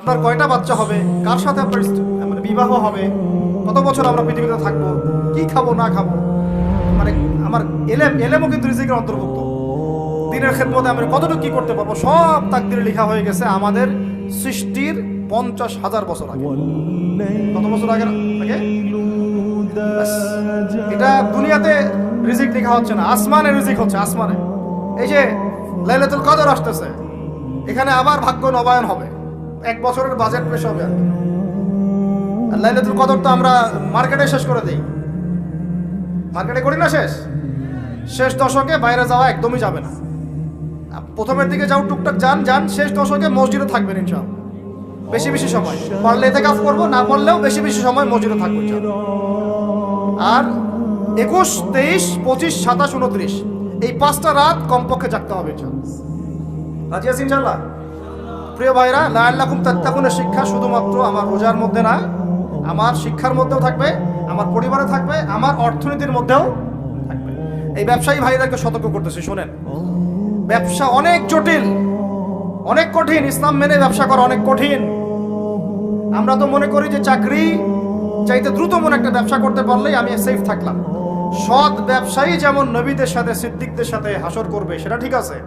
আপনার কয়টা বাচ্চা হবে, কার সাথে আপনার মানে বিবাহ হবে, কত বছর আমরা পৃথিবীতে থাকবো, কি খাবো না খাবো, মানে আমার এলেমও কিন্তু রিজিকের অন্তর্ভুক্ত। দিনের খেদমতে আমরা কতটুকু কি করতে পারবো সব তাকদিরে লেখা হয়ে গেছে আমাদের সৃষ্টির 50,000 বছর আগে। কত বছর আগে? এটা দুনিয়াতে রিজিক লেখা হচ্ছে না, আসমানে রিজিক হচ্ছে। আসমানে এই যে লাইলাতুল কদর আসতেছে, এখানে আবার ভাগ্য নবায়ন হবে, 1 বছরের বাজেট পেশ হবে। আর লাইলাতুল কদর তো আমরা মার্কেটে শেষ করে দেই, মার্কেটে করি না শেষ দশকে বাইরে যাওয়া একদমই যাবে না। প্রথমের দিকে যাও টুকটাক যান, শেষ দশকে মসজিদে থাকবেন ইনশাআল্লাহ। বেশি সময় পারলে ইতিকাফ করবো, না পারলেও বেশি সময় মসজিদে থাকবো ইনশাআল্লাহ। আর 21, 23, 25, 27, 29 এই 5টা রাত কমপক্ষে জাগতে হবে ইনশাআল্লাহ। রাজি আছি ইনশাআল্লাহ? প্রিয় ভাইরা, লাআল্লাকুম তাত্তাকুনের শিক্ষা শুধুমাত্র আমার রোজার মধ্যে না, আমার শিক্ষার মধ্যেও থাকবে, আমার পরিবারে থাকবে, আমার অর্থনীতির মধ্যেও থাকবে। এই ব্যবসায়ী ভাইদেরকে সতর্ক করতেছি, শোনেন, ব্যবসা অনেক জটিল, অনেক কঠিন। ইসলাম মেনে ব্যবসা করা অনেক কঠিন। আমরা তো মনে করি যে চাকরি চাইতে দ্রুত মনে একটা ব্যবসা করতে পারলেই আমি সেফ থাকলাম। সৎ ব্যবসায়ী যেমন নবীদের সাথে সিদ্দিকদের সাথে হাসর করবে, সেটা ঠিক আছে।